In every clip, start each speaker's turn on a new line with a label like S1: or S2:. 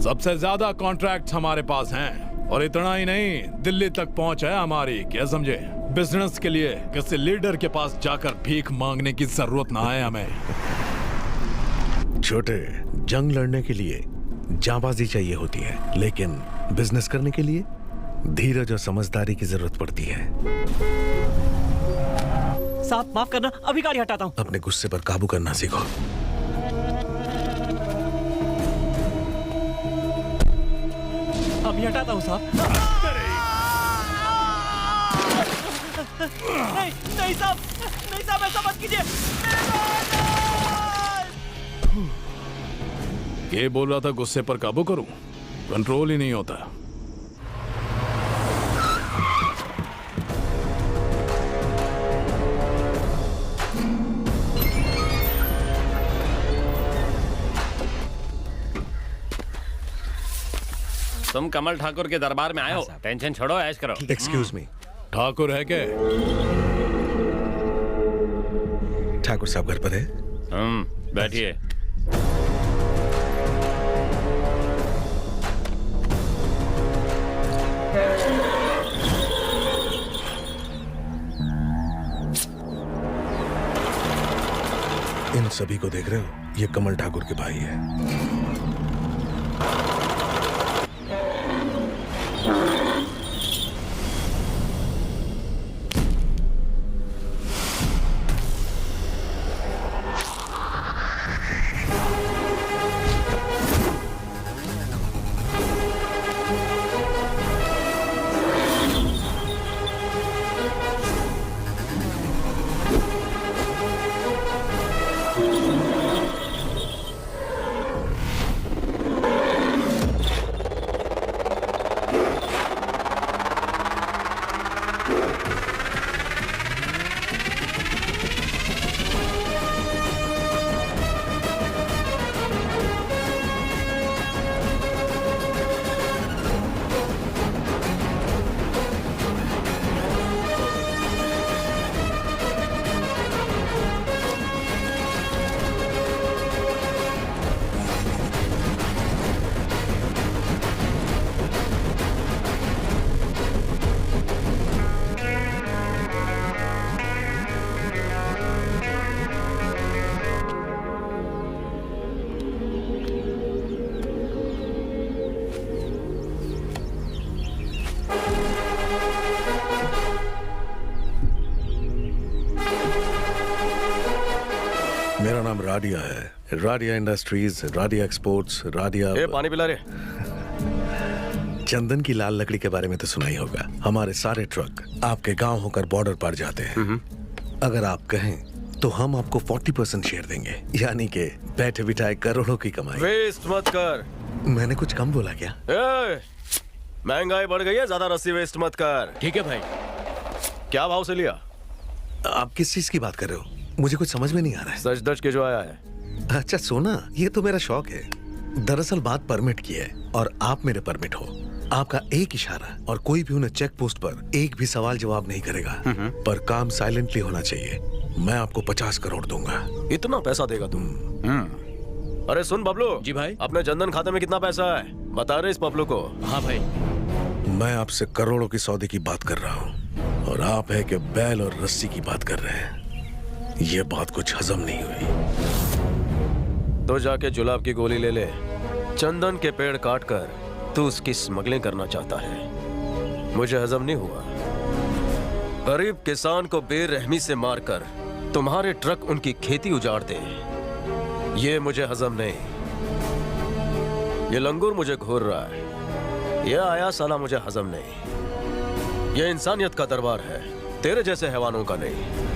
S1: सबसे ज्यादा कॉन्ट्रैक्ट हमारे पास हैं और इतना ही नहीं, दिल्ली तक पहुंच है हमारी। क्या समझे? बिजनेस के लिए किसी लीडर के पास जाकर भीख मांगने की जरूरत ना है हमें।
S2: छोटे, जंग लड़ने के लिए जांबाजी चाहिए होती है, लेकिन बिजनेस करने के लिए धीरज और समझदारी की जरूरत पड़ती है।
S3: साहब माफ करना, अभी गाड़ी हटाता हूँ।
S2: अपने गुस्से पर काबू करना सीखो।
S3: अभी हटाता हूँ साहब। नहीं नहीं साहब, नहीं साहब, ऐसा मत कीजिए।
S1: ये बोल रहा था गुस्से पर काबू करूं, कंट्रोल ही नहीं होता।
S4: तुम कमल ठाकुर के दरबार में आए हो, टेंशन छोड़ो, ऐश करो।
S2: एक्सक्यूज मी,
S1: ठाकुर है क्या?
S2: ठाकुर साहब घर पर है?
S4: बैठिए।
S2: इन सभी को देख रहे हो? ये कमल ठाकुर के भाई है। मेरा नाम राडिया है। Radia industries, Radia exports, Radia.
S5: पानी पिला रे।
S2: चंदन की लाल लकड़ी के बारे में तो सुना ही होगा। हमारे सारे ट्रक आपके गांव होकर बॉर्डर पार जाते हैं। अगर आप कहें तो हम आपको 40% शेयर देंगे, यानी कि बैठे बिठाए करोड़ों की कमाई।
S5: वेस्ट मत कर।
S2: मैंने कुछ कम बोला क्या?
S5: महंगाई बढ़ गई है, ज्यादा रस्सी वेस्ट मत कर।
S4: ठीक है भाई।
S5: क्या भाव से लिया?
S2: आप किस चीज की बात कर रहे हो? मुझे कुछ समझ में नहीं आ रहा है।
S5: सच दच के जो आया है।
S2: अच्छा सोना, ये तो मेरा शौक है। दरअसल बात परमिट की है और आप मेरे परमिट हो। आपका एक इशारा और कोई भी उन्हें चेक पोस्ट पर एक भी सवाल जवाब नहीं करेगा, पर काम साइलेंटली होना चाहिए। मैं आपको 50 करोड़ दूंगा।
S5: इतना पैसा देगा तुम? अरे सुन बबलू।
S4: जी भाई।
S5: अपने जनधन खाते में कितना पैसा है बता रहे इस बबलू को।
S4: हाँ भाई।
S2: मैं आपसे करोड़ों की सौदे की बात कर रहा हूँ और आप है कि बैल और रस्सी की बात कर रहे हैं। ये बात कुछ हजम नहीं हुई।
S5: तो जाके जुलाब की गोली ले ले। चंदन के पेड़ काट कर तू उसकी स्मगलिंग करना चाहता है, मुझे हजम नहीं हुआ। गरीब किसान को बेरहमी से मारकर तुम्हारे ट्रक उनकी खेती उजाड़ दे, ये मुझे हजम नहीं। ये लंगूर मुझे घूर रहा है, ये आया साला मुझे हजम नहीं। ये इंसानियत का दरबार है, तेरे जैसे हैवानों का नहीं।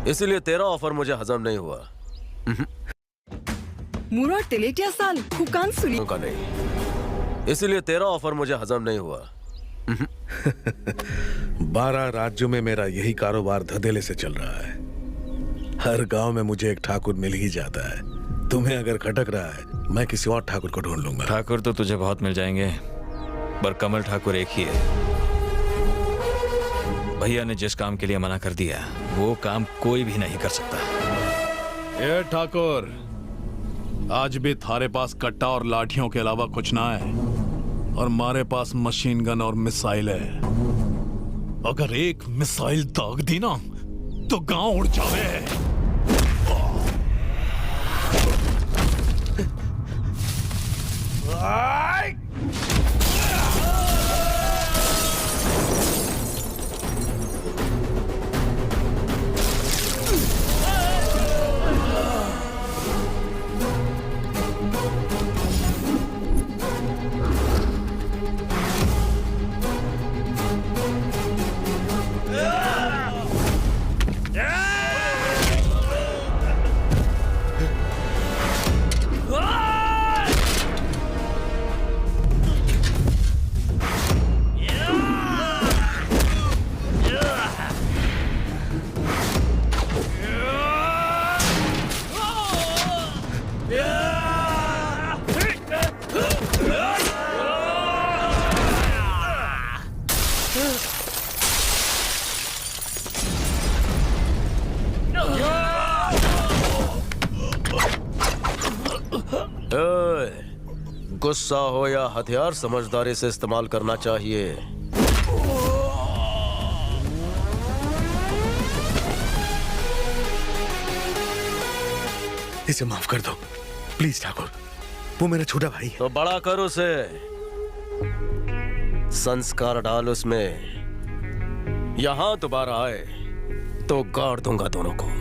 S5: इसीलिए तेरा ऑफर मुझे हजम नहीं हुआ।
S6: मुरा टेलेटिया साल हुकान सुली
S5: का नहीं, इसीलिए तेरा ऑफर मुझे हजम नहीं हुआ।
S2: 12 राज्यों में मेरा यही कारोबार धधेले से चल रहा है। हर गांव में मुझे एक ठाकुर मिल ही जाता है। तुम्हें अगर खटक रहा है, मैं किसी और ठाकुर को ढूंढ लूंगा।
S7: ठाकुर तो तुझे बहुत मिल जाएंगे, पर कमल ठाकुर एक ही है। भैया ने जिस काम के लिए मना कर दिया, वो काम कोई भी नहीं कर सकता।
S1: ये ठाकुर आज भी थारे पास कट्टा और लाठियों के अलावा कुछ ना है, और हमारे पास मशीन गन और मिसाइल है। अगर एक मिसाइल दाग दी ना तो गांव उड़ जावे।
S5: गुस्सा हो या हथियार समझदारी से इस्तेमाल करना चाहिए।
S2: इसे माफ कर दो प्लीज ठाकुर, वो मेरा छोटा भाई है।
S5: तो बड़ा कर उसे, संस्कार डाल उसमें। यहां दोबारा आए तो गाड़ दूंगा दोनों को।